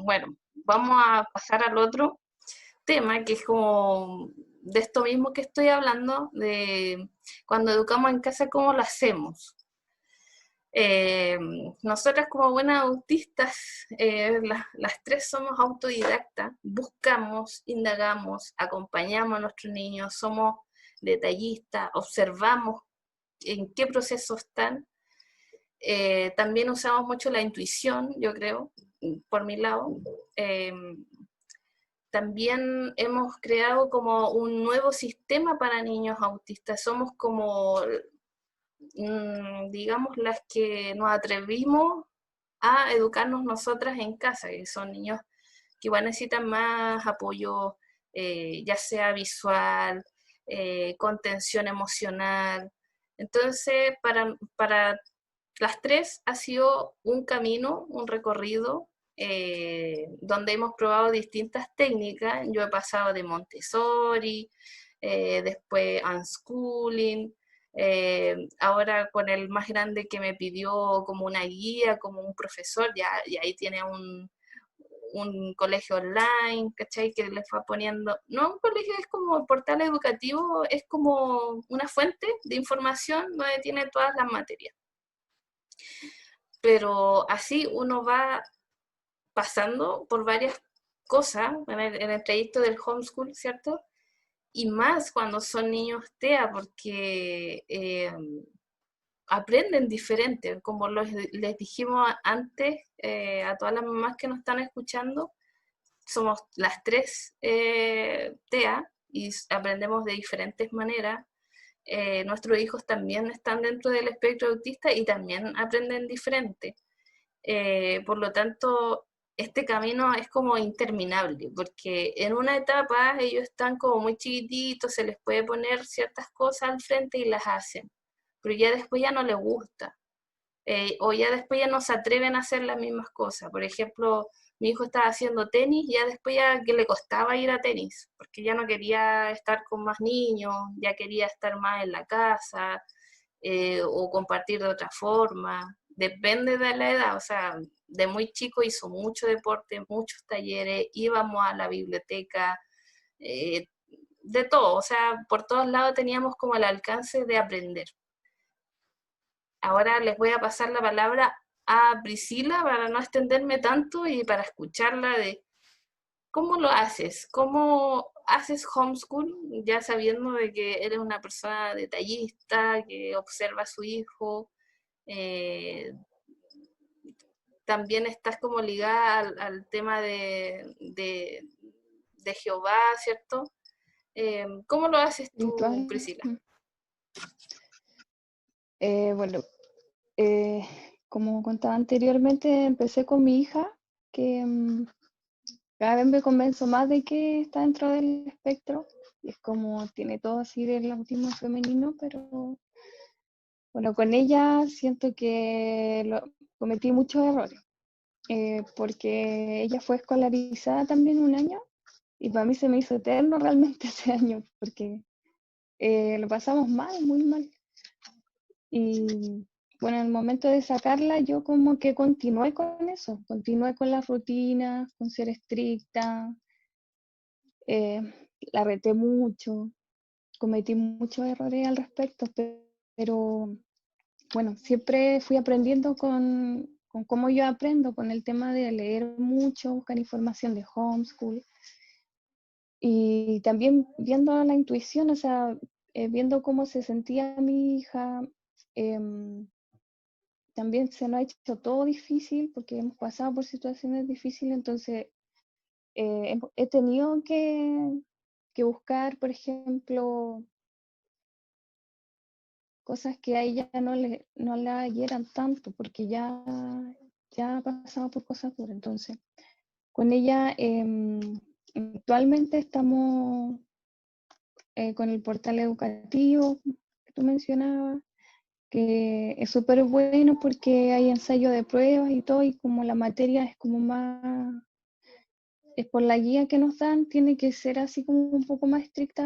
Bueno, vamos a pasar al otro tema, que es como de esto mismo que estoy hablando, de cuando educamos en casa, ¿cómo lo hacemos? Eh, Nosotras como buenas autistas, las tres somos autodidactas, buscamos, indagamos, acompañamos a nuestros niños, somos detallistas, observamos en qué proceso están. También usamos mucho la intuición, yo creo, por mi lado. Eh, También hemos creado como un nuevo sistema para niños autistas. Somos como, digamos, las que nos atrevimos a educarnos nosotras en casa, que son niños que igual necesitan más apoyo, ya sea visual, contención emocional. Entonces, para las tres ha sido un camino, un recorrido, donde hemos probado distintas técnicas. Yo he pasado de Montessori, después unschooling, ahora con el más grande que me pidió como una guía, como un profesor, ya, y ahí tiene un colegio online, ¿cachai? Que les va poniendo, no un colegio, es como un portal educativo, es como una fuente de información donde tiene todas las materias. Pero así uno va pasando por varias cosas en el trayecto del homeschool, ¿cierto? Y más cuando son niños TEA, porque aprenden diferente, como les dijimos antes, a todas las mamás que nos están escuchando, somos las tres TEA y aprendemos de diferentes maneras. Nuestros hijos también están dentro del espectro autista y también aprenden diferente. Por lo tanto, este camino es como interminable, porque en una etapa ellos están como muy chiquititos, se les puede poner ciertas cosas al frente y las hacen, pero ya después ya no les gusta, o ya después ya no se atreven a hacer las mismas cosas. Por ejemplo, mi hijo estaba haciendo tenis, ya después ya que le costaba ir a tenis, porque ya no quería estar con más niños, ya quería estar más en la casa, o compartir de otra forma. Depende de la edad, o sea, de muy chico hizo mucho deporte, muchos talleres, íbamos a la biblioteca, eh, de todo, o sea, por todos lados teníamos como el alcance de aprender. Ahora les voy a pasar la palabra a Priscila para no extenderme tanto y para escucharla de cómo lo haces, cómo haces homeschool, ya sabiendo de que eres una persona detallista, que observa a su hijo, eh, también estás como ligada al tema de Jehová, ¿cierto? ¿Cómo lo haces tú, Virtual. Priscila? Bueno, eh, como contaba anteriormente, empecé con mi hija, que cada vez me convenzo más de que está dentro del espectro. Y es como tiene todo así del autismo femenino, pero bueno, con ella siento que cometí muchos errores, porque ella fue escolarizada también un año y para mí se me hizo eterno realmente ese año, porque lo pasamos mal, muy mal. Y bueno, en el momento de sacarla, yo como que continué con eso, continué con las rutinas, con ser estricta, eh, la reté mucho, cometí muchos errores al respecto, pero bueno, siempre fui aprendiendo con cómo yo aprendo, con el tema de leer mucho, buscar información de homeschool y también viendo la intuición, o sea, viendo cómo se sentía mi hija. em, También se nos ha hecho todo difícil porque hemos pasado por situaciones difíciles, entonces he tenido que buscar, por ejemplo, cosas que a ella no la hieran tanto, porque ya ha pasado por cosas duras. Entonces, con ella actualmente estamos con el portal educativo que tú mencionabas, que es súper bueno porque hay ensayo de pruebas y todo, y como la materia es como más, es por la guía que nos dan, tiene que ser así como un poco más estricta,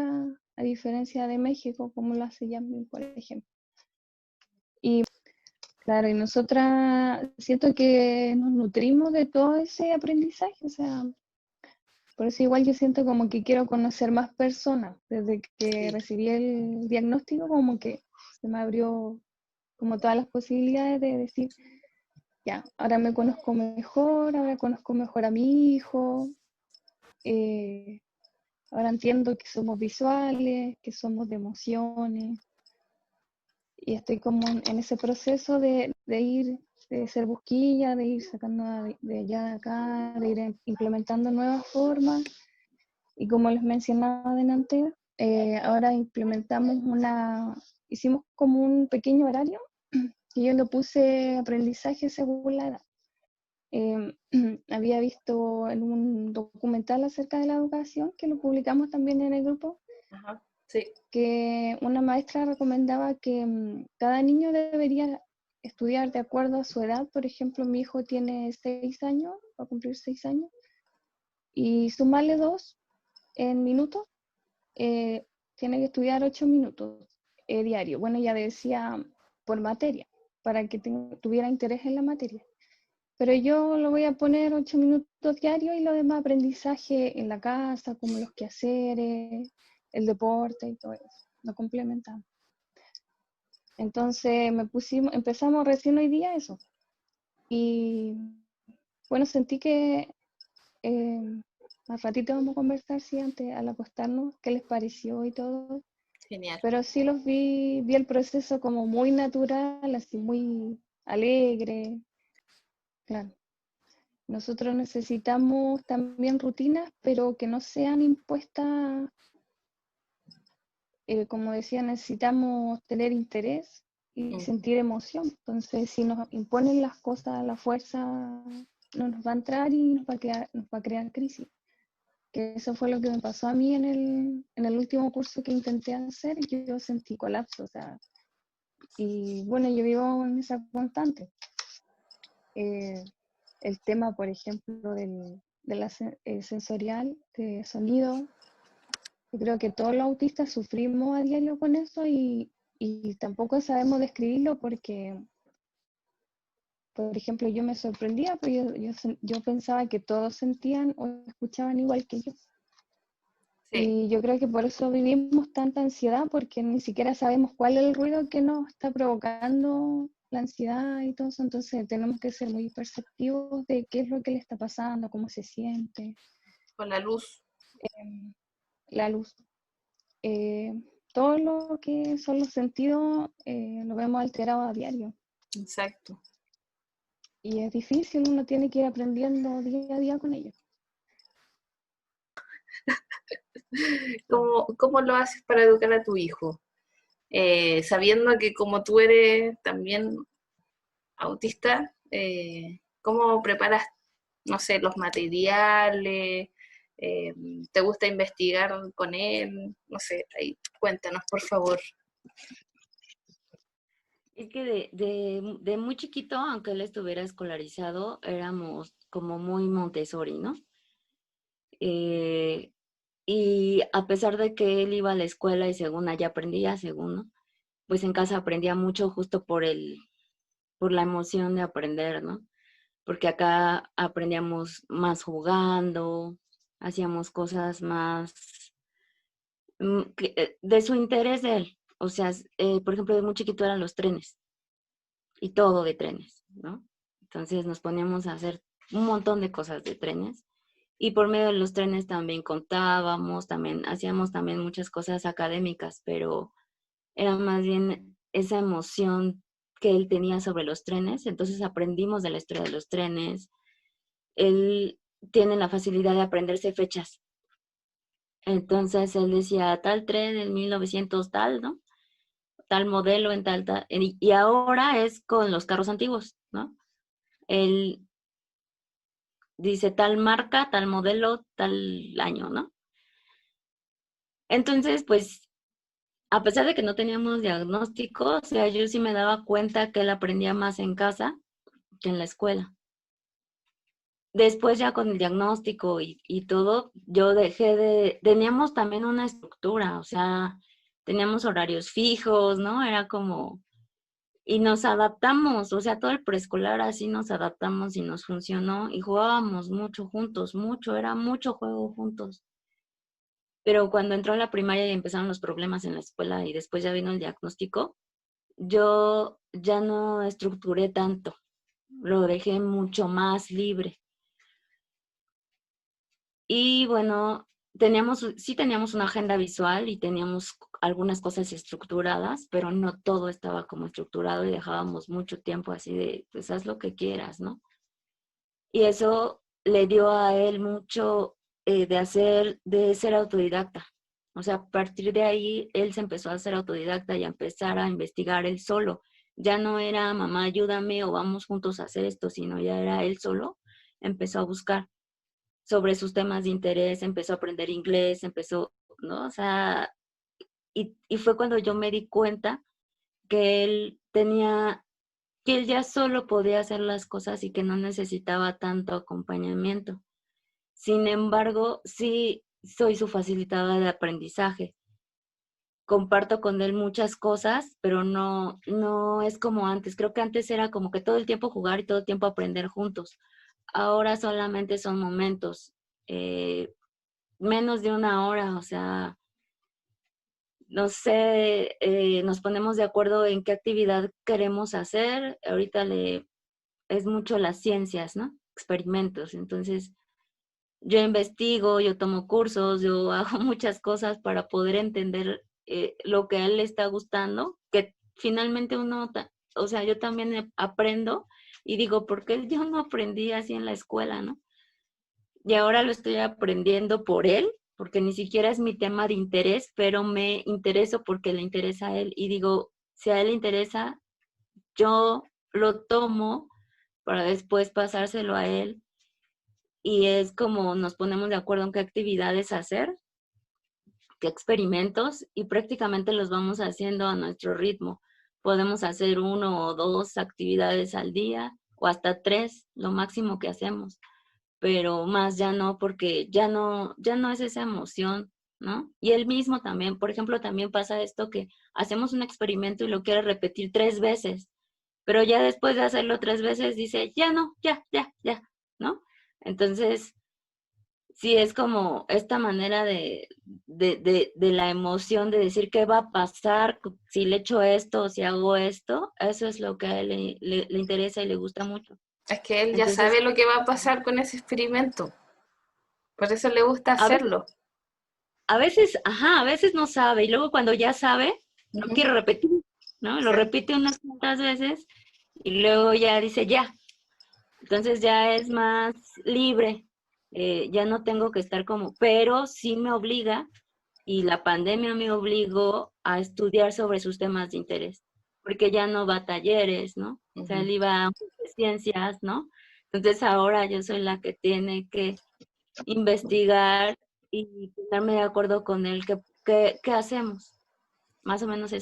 a diferencia de México, como lo hace Yasmin, por ejemplo. Y Claro, y nosotras siento que nos nutrimos de todo ese aprendizaje, o sea, por eso igual yo siento como que quiero conocer más personas. Desde que Sí, recibí el diagnóstico, como que se me abrió como todas las posibilidades de decir, ya, ahora me conozco mejor, ahora conozco mejor a mi hijo, eh, ahora entiendo que somos visuales, que somos de emociones, y estoy como en ese proceso de ir, de ser busquilla, de ir sacando de allá de acá, de ir implementando nuevas formas. Y como les mencionaba delante, ahora hicimos como un pequeño horario que yo le puse aprendizaje según la edad. Eh, Había visto en un documental acerca de la educación, que lo publicamos también en el grupo, ajá, sí, que una maestra recomendaba que cada niño debería estudiar de acuerdo a su edad. Por ejemplo, mi hijo tiene 6 años, va a cumplir 6 años, y sumarle 2 en minutos, eh, tiene que estudiar 8 minutos diario. Bueno, ya decía por materia, para que tuviera interés en la materia. Pero yo lo voy a poner 8 minutos diarios y lo demás aprendizaje en la casa, como los quehaceres, el deporte y todo eso. Lo complementamos. Entonces empezamos recién hoy día eso. Y bueno, sentí que al ratito vamos a conversar, sí, antes al acostarnos, qué les pareció y todo. genial. Pero sí vi el proceso como muy natural, así muy alegre, claro. Nosotros necesitamos también rutinas, pero que no sean impuestas, como decía, necesitamos tener interés y Mm. sentir emoción. Entonces, si nos imponen las cosas a la fuerza, no nos va a entrar y nos va a crear crisis. Que eso fue lo que me pasó a mí en el último curso que intenté hacer, y yo sentí colapso, o sea, y bueno, yo vivo en esa constante. Eh, el tema, por ejemplo, de la sensorial, de sonido, yo creo que todos los autistas sufrimos a diario con eso, y tampoco sabemos describirlo porque, por ejemplo, yo me sorprendía, porque yo pensaba que todos sentían o escuchaban igual que yo. Sí, Y yo creo que por eso vivimos tanta ansiedad, porque ni siquiera sabemos cuál es el ruido que nos está provocando la ansiedad y todo eso. Entonces tenemos que ser muy perceptivos de qué es lo que le está pasando, cómo se siente, con la luz, la luz. Eh, Todo lo que son los sentidos lo vemos alterado a diario. exacto. Y es difícil, uno tiene que ir aprendiendo día a día con ellos. ¿Cómo lo haces para educar a tu hijo? Sabiendo que como tú eres también autista, ¿cómo preparas, no sé, los materiales? Eh, ¿Te gusta investigar con él? No sé, ahí, cuéntanos, por favor. Es que de muy chiquito, aunque él estuviera escolarizado, éramos como muy Montessori, ¿no? Eh, y a pesar de que él iba a la escuela y según allá aprendía, según, ¿no? Pues en casa aprendía mucho justo por la emoción de aprender, ¿no? Porque acá aprendíamos más jugando, hacíamos cosas más de su interés de él. O sea, por ejemplo, de muy chiquito eran los trenes y todo de trenes, ¿no? Entonces nos poníamos a hacer un montón de cosas de trenes y por medio de los trenes también contábamos, también hacíamos también muchas cosas académicas, pero era más bien esa emoción que él tenía sobre los trenes, entonces aprendimos de la historia de los trenes. Él tiene la facilidad de aprenderse fechas. Entonces él decía tal tren en 1900 tal, ¿no? Tal modelo en tal. Y ahora es con los carros antiguos, ¿no? Él dice tal marca, tal modelo, tal año, ¿no? Entonces, pues, a pesar de que no teníamos diagnóstico, o sea, yo sí me daba cuenta que él aprendía más en casa que en la escuela. Después ya con el diagnóstico y todo, yo teníamos también una estructura, o sea, teníamos horarios fijos, ¿no? Era como, Y nos adaptamos, o sea, todo el preescolar así nos adaptamos y nos funcionó y jugábamos mucho juntos, mucho, era mucho juego juntos. Pero cuando entró a la primaria y empezaron los problemas en la escuela y después ya vino el diagnóstico, yo ya no estructuré tanto, lo dejé mucho más libre. Y bueno, sí teníamos una agenda visual y teníamos algunas cosas estructuradas, pero no todo estaba como estructurado y dejábamos mucho tiempo así de, pues haz lo que quieras, ¿no? Y eso le dio a él mucho de ser autodidacta. O sea, a partir de ahí, él se empezó a ser autodidacta y a empezar a investigar él solo. Ya no era mamá, ayúdame o vamos juntos a hacer esto, sino ya era él solo. Empezó a buscar sobre sus temas de interés, empezó a aprender inglés, empezó, ¿no? O sea, y fue cuando yo me di cuenta que que él ya solo podía hacer las cosas y que no necesitaba tanto acompañamiento. Sin embargo, sí soy su facilitadora de aprendizaje. Comparto con él muchas cosas, pero no es como antes. Creo que antes era como que todo el tiempo jugar y todo el tiempo aprender juntos. Ahora solamente son momentos, menos de una hora, o sea, no sé, nos ponemos de acuerdo en qué actividad queremos hacer. Ahorita es mucho las ciencias, ¿no? Experimentos. Entonces, yo investigo, yo tomo cursos, yo hago muchas cosas para poder entender lo que a él le está gustando, que finalmente o sea, yo también aprendo y digo, ¿por qué yo no aprendí así en la escuela, no? Y ahora lo estoy aprendiendo por él, porque ni siquiera es mi tema de interés, pero me intereso porque le interesa a él y digo, si a él le interesa, yo lo tomo para después pasárselo a él y es como nos ponemos de acuerdo en qué actividades hacer, qué experimentos y prácticamente los vamos haciendo a nuestro ritmo. Podemos hacer 1 o 2 actividades al día o hasta 3, lo máximo que hacemos, pero más ya no porque ya no es esa emoción, ¿no? Y él mismo también, por ejemplo, también pasa esto que hacemos un experimento y lo quiere repetir 3 veces, pero ya después de hacerlo 3 veces dice, ya no, ya, ¿no? Entonces, sí es como esta manera de la emoción de decir qué va a pasar si le echo esto o si hago esto, eso es lo que a él le interesa y le gusta mucho. Es que él ya Entonces, sabe lo que va a pasar con ese experimento, por eso le gusta a veces, hacerlo. a veces no sabe y luego cuando ya sabe, no Ujú. quiere repetir, ¿no? Lo Sí. repite unas cuantas veces y luego ya dice ya. Entonces ya es más libre, ya no tengo que estar como, pero sí me obliga y la pandemia me obligó a estudiar sobre sus temas de interés, porque ya no va a talleres, ¿no? O sea, Ujú. él iba a ciencias, ¿no? Entonces ahora yo soy la que tiene que investigar y ponerme de acuerdo con él qué hacemos. Más o menos esa